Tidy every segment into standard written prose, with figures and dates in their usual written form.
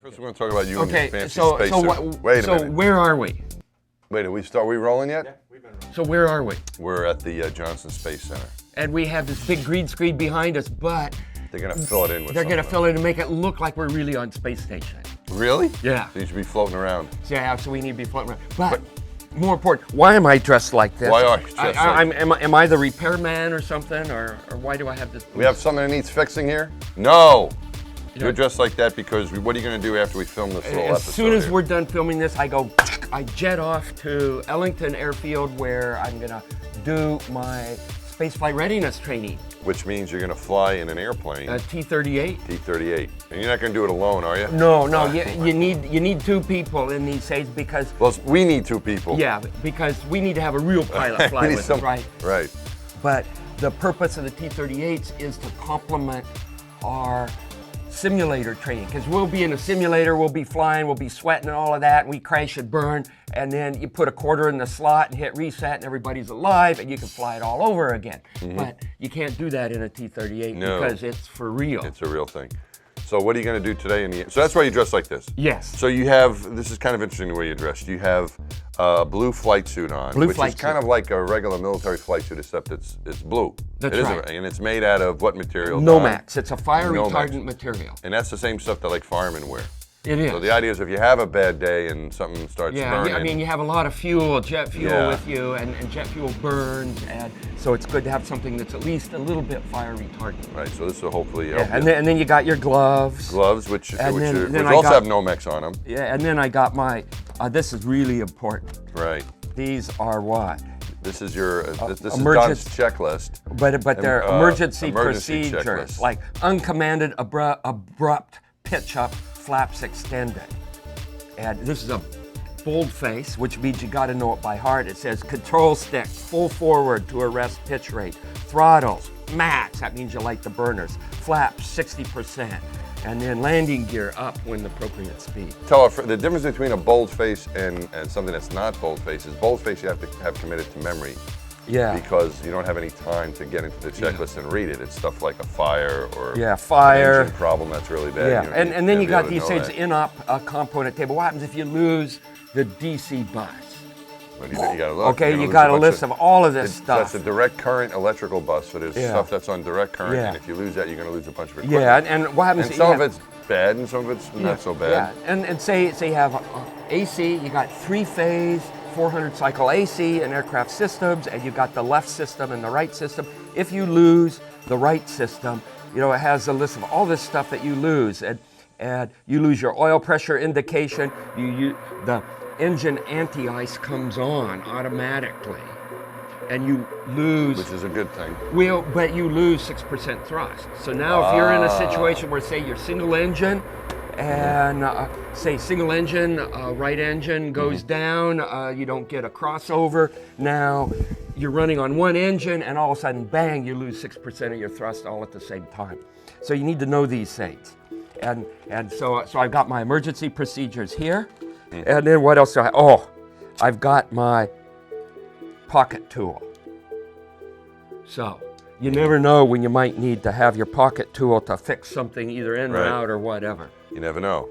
First, we're going to talk about you and your fancy so spacesuit. Wait a minute. where are we? Wait, are we rolling yet? Yeah, we've been rolling. So where are we? We're at the Johnson Space Center. And we have this big green screen behind us, but They're going to fill it in with they're going to something. fill it and make it look like we're really on space station. Really? Yeah. So you should be floating around. So we need to be floating around. But more important, why am I dressed like this? Why are you dressed am I the repairman or something, or why do I have this? We have something that needs fixing here? No. You You're know, dressed like that because what are you going to do after we film this little as episode soon as here? we're done filming this, I jet off to Ellington Airfield where I'm going to do my spaceflight readiness training. Which means you're going to fly in an airplane. T-38. T-38. And you're not going to do it alone, are you? No, you need two people in these days because we need two people. yeah, because we need to have a real pilot fly with us, right? Right. But the purpose of the T-38s is to complement our simulator training, because we'll be in a simulator, we'll be flying, we'll be sweating and all of that, and we crash and burn, and then you put a quarter in the slot and hit reset and everybody's alive and you can fly it all over again. But you can't do that in a T-38 because it's for real. It's a real thing. So what are you going to do today? So that's why you dress like this? Yes. So you have, this is kind of interesting the way you're dressed. You have a blue flight suit on, which is kind of like a regular military flight suit, except it's blue. That's right. And it's made out of what material? Nomax. It's a fire Nomax. retardant material. And that's the same stuff that like firemen wear. It is. So the idea is if you have a bad day and something starts burning. Yeah, I mean, you have a lot of fuel, jet fuel with you, and jet fuel burns, and so it's good to have something that's at least a little bit fire retardant. Right, so this will hopefully help and then you got your gloves. Gloves, which then also have Nomex on them. Yeah, and then I got my, this is really important. Right. These are what? This is your, this is Don's checklist. But they're emergency procedures, checklist. like uncommanded abrupt pitch up, flaps extended. And this is a bold face, which means you got to know it by heart. It says control stick, full forward to arrest pitch rate. Throttles, max, that means you light the burners. Flaps, 60%. And then landing gear up when the appropriate speed. The difference between a bold face and something that's not bold face is bold face you have to have committed to memory. Yeah. Because you don't have any time to get into the checklist and read it. It's stuff like a fire or an engine problem that's really bad. Yeah, you know, and then you got these things in-op component table. What happens if you lose the DC bus? Well, you gotta look. Okay, you got a list of all of this stuff. That's a direct current electrical bus, so there's stuff that's on direct current, and if you lose that, you're gonna lose a bunch of equipment. Yeah, and what happens? And some of it's bad, and some of it's not so bad. Yeah, and say you have AC, you got 3-phase, 400 cycle AC and aircraft systems, and you've got the left system and the right system. If you lose the right system, it has a list of all this stuff that you lose, and you lose your oil pressure indication. The engine anti-ice comes on automatically, and you lose. Which is a good thing. Well, but you lose 6% thrust. So now, if you're in a situation where, say, you're single engine, and say single engine, right engine goes down, you don't get a crossover. Now you're running on one engine, and all of a sudden, bang, you lose 6% of your thrust all at the same time. So you need to know these things, and so I've got my emergency procedures here, and then what else do I have? Oh, I've got my pocket tool. So you never know when you might need to have your pocket tool to fix something either in or out or whatever. You never know.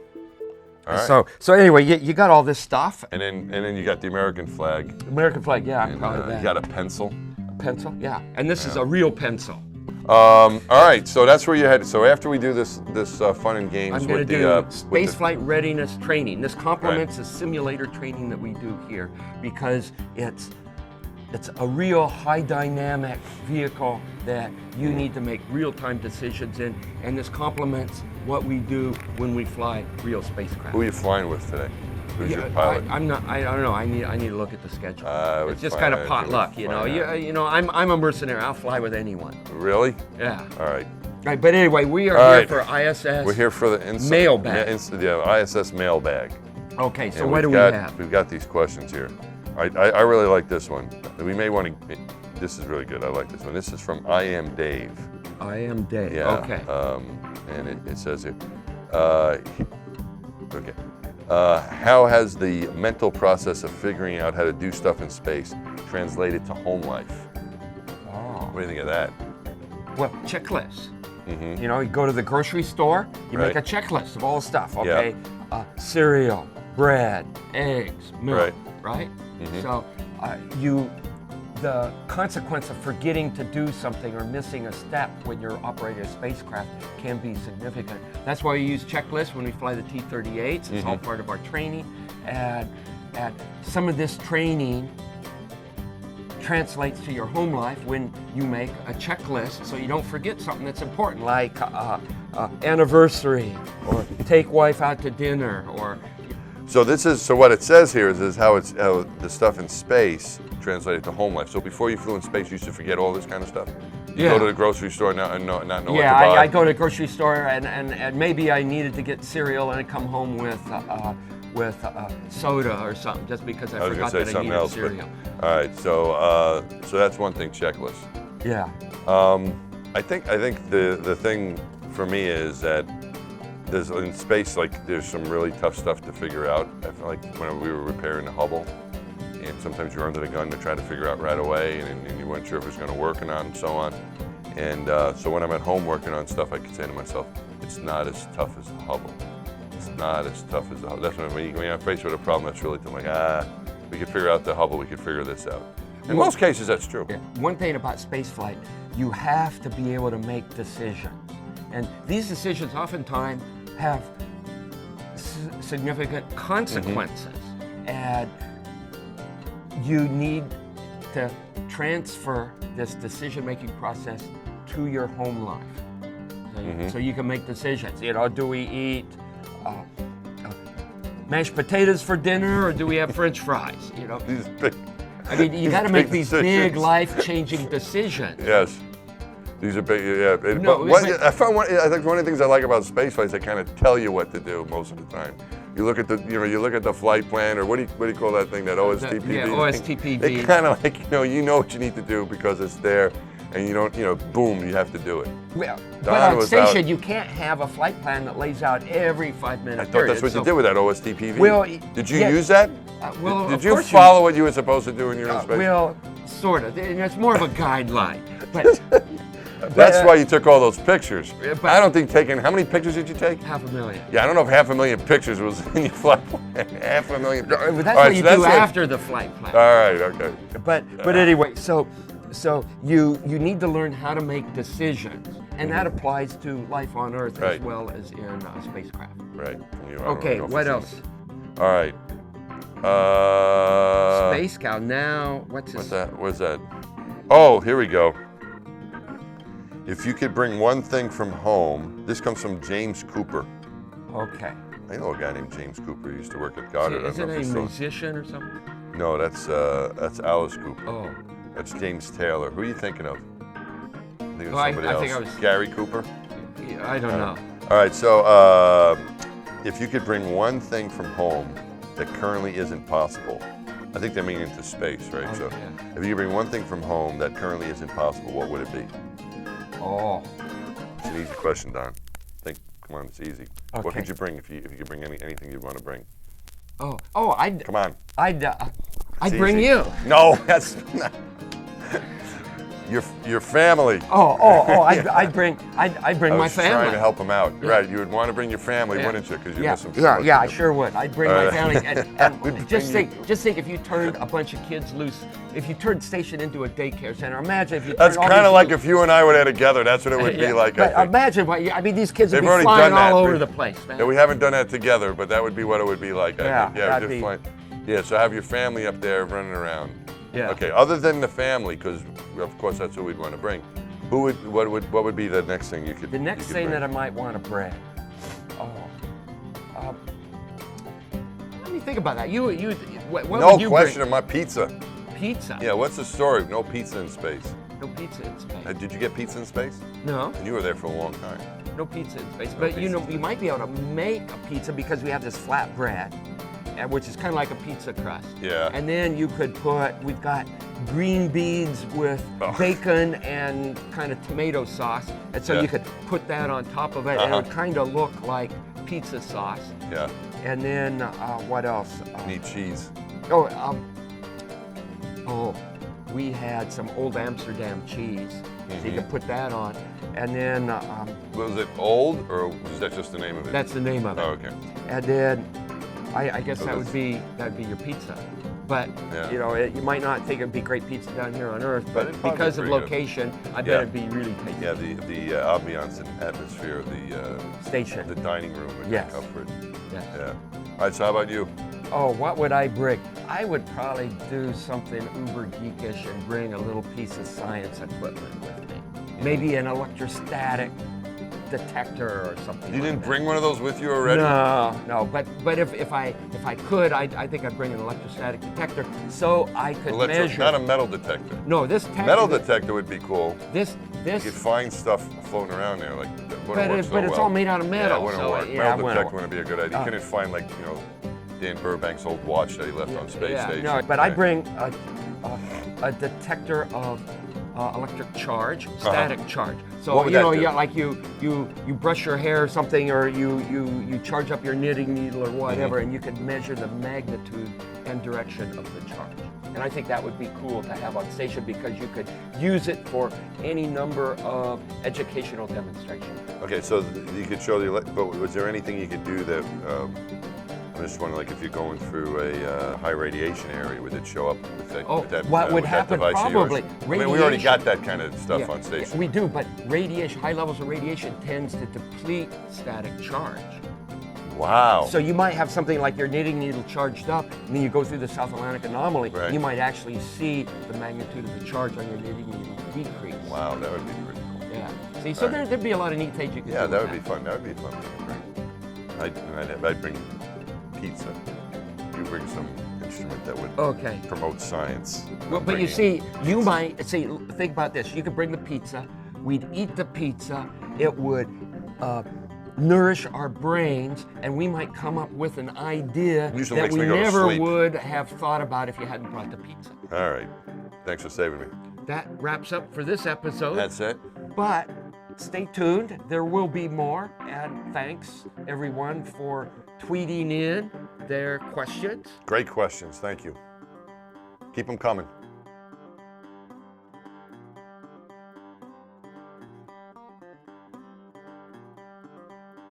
All right. So anyway, you got all this stuff. And then you got the American flag. American flag, yeah, I'm proud of that. You got a pencil. A pencil, yeah. And this is a real pencil. All right, so that's where you head. So after we do this fun and games I'm going to do spaceflight readiness training. This complements the simulator training that we do here because it's a real high dynamic vehicle that you need to make real-time decisions in, and this complements what we do when we fly real spacecraft. Who are you flying with today? Who's your pilot? I don't know. I need to look at the schedule. It's just kind of potluck, you know. I'm a mercenary. I'll fly with anyone. Really? Yeah. All right. Right, but anyway, we are here for ISS. We're here for the Mailbag. ISS mailbag. Okay, so what do we have? We've got these questions here. I really like this one. We may want to. This is really good. I like this one. This is from I Am Dave. I Am Dave. Yeah. Okay. And it says here. Okay. How has the mental process of figuring out how to do stuff in space translated to home life? Oh. What do you think of that? Well, checklists. You know, you go to the grocery store, you make a checklist of all the stuff. Okay. cereal, bread, eggs, milk, right? So the consequence of forgetting to do something or missing a step when you're operating a spacecraft can be significant. That's why we use checklists when we fly the T-38s. It's all part of our training. And some of this training translates to your home life when you make a checklist so you don't forget something that's important, like anniversary, or take wife out to dinner, or... So what it says here is how the stuff in space translated to home life. So before you flew in space, you used to forget all this kind of stuff? You go to the grocery store and not know what to buy? Yeah, I go to the grocery store and maybe I needed to get cereal and I come home with soda or something just because I forgot that I needed cereal. All right, so that's one thing, checklist. Yeah. I think the thing for me is that there's in space, like, there's some really tough stuff to figure out. I feel like when we were repairing the Hubble, and sometimes you're under the gun to try to figure out right away, and you weren't sure if it was going to work or not, and so on. And so when I'm at home working on stuff, I can say to myself, it's not as tough as the Hubble. It's not as tough as the Hubble. That's when you're faced with a problem that's really like, we could figure out the Hubble, we could figure this out. In most cases, that's true. Yeah. One thing about spaceflight, you have to be able to make decisions. And these decisions oftentimes have significant consequences. And you need to transfer this decision-making process to your home life. So you can make decisions. You know, do we eat mashed potatoes for dinner, or do we have French fries? You know, these big, I mean, you got to make these decisions. big life-changing decisions. Yes, these are big. Yeah, No, I think one of the things I like about space flights, they kind of tell you what to do most of the time. You look at the flight plan, or what do you call that thing, that OSTPV? Yeah, OSTPV. They kind of like, you know what you need to do because it's there, and you don't, boom, you have to do it. Well, but on station, you can't have a flight plan that lays out every 5 minutes. I thought that's what you did with that OSTPV. Well, did you use that? Well, did you follow what you were supposed to do when you were in space? Well, sort of. It's more of a guideline. But that's why you took all those pictures. But I don't think how many pictures did you take? 500,000. Yeah, I don't know if 500,000 pictures was in your flight plan. 500,000. That's what you do after the flight plan. All right, okay. But anyway, so you need to learn how to make decisions, and that applies to life on Earth as well as in spacecraft. Right. Okay, what else? All right. Space Cow. Now, what's that? What's that? Oh, here we go. If you could bring one thing from home, this comes from James Cooper. Okay. I know a guy named James Cooper. He used to work at Goddard. Is it a musician or something? No, that's Alice Cooper. Oh. That's James Taylor. Who are you thinking of? I think it was somebody else. I think I was Gary Cooper? Yeah, I don't know. All right, so if you could bring one thing from home that currently isn't possible, I think they're meaning into space, right? Okay. So if you could bring one thing from home that currently isn't possible, what would it be? Oh. It's an easy question, Don. Come on, it's easy. Okay. What could you bring if you could bring anything you'd want to bring? I'd. Come on. I'd bring you. No, that's not. Your family. I'd bring my family. I was trying to help him out. Yeah. Right, you would want to bring your family, wouldn't you? Because you miss them. Yeah, I sure would. I'd bring my family. And just think, if you turned a bunch of kids loose, if you turned station into a daycare center, imagine if you. That's kind of like if you and I were there together. That's what it would be like. But imagine these kids would be flying all over the place, man. Yeah, we haven't done that together, but that would be what it would be like. Yeah, so have your family up there running around. Yeah. Okay. Other than the family, because of course that's what we'd want to bring. What would be the next thing you could? The next thing that I might want to bring. Let me think about that. What would you question bring? of my pizza. Pizza. Yeah. What's the story? No pizza in space. No pizza in space. Did you get pizza in space? No. And you were there for a long time. No pizza in space. But you might be able to make a pizza because we have this flat bread, which is kind of like a pizza crust. Yeah. And then you could we've got green beans with bacon and kind of tomato sauce. And so you could put that on top of it and it would kind of look like pizza sauce. Yeah. And then what else? Need cheese. We had some old Amsterdam cheese. So you could put that on. And then... was it old, or was that just the name of it? That's the name of it. Oh, okay. And then I guess So that would be your pizza. But Yeah. you know, you might not think it'd be great pizza down here on Earth, But but it'd probably because be of pretty good. location, I bet Yeah. it'd be really tasty. Yeah, the ambiance and atmosphere of Station. the dining room would Yes. make up for it. Yes. Yeah. All right, so how about you? Oh, what would I bring? I would probably do something uber geekish and bring a little piece of science equipment with me. Maybe an electrostatic detector or something. You like didn't that. bring one of those with you already? No. But if I could, I think I'd bring an electrostatic detector so I could measure. Not a metal detector. No, this detector. Metal detector would be cool. This. You could find stuff floating around there, like that wouldn't work so But it's well. all made out of metal. Yeah, it wouldn't so work. yeah, Metal it wouldn't detector work. wouldn't be a good idea. You couldn't find, like, Dan Burbank's old watch that he left on Space Yeah, Station. no, but Right. I'd bring a detector of electric charge, static charge. So What would you that know, do? yeah, like you brush your hair or something, or you charge up your knitting needle or whatever, and you could measure the magnitude and direction of the charge. And I think that would be cool to have on station because you could use it for any number of educational demonstrations. Okay, so you could show but was there anything you could do that, I'm just wondering, like if you're going through a high radiation area, would it show up with that, Oh, with that, what would with that happen device of probably, yours? I mean, we already radiation- got that kind of stuff Yeah, on station. we do, but radiation, high levels of radiation tends to deplete static charge. Wow. So you might have something like your knitting needle charged up, and then you go through the South Atlantic anomaly, Right. you might actually see the magnitude of the charge on your knitting needle decrease. Wow, that would be pretty cool. Yeah. See, so All right. there'd be a lot of neat things you could do. Yeah, that with would be fun. That would be fun. I'd bring pizza. You bring some instrument that would Okay. promote science. Well, I'm but you bringing- see, you might see. Think about this. You could bring the pizza. We'd eat the pizza. It would nourish our brains, and we might come up with an idea Usually that makes we me go to never sleep. would have thought about if you hadn't brought the pizza. All right. Thanks for saving me. That wraps up for this episode. That's it. But stay tuned. There will be more. And thanks everyone for tweeting in their questions. Great questions. Thank you. Keep them coming.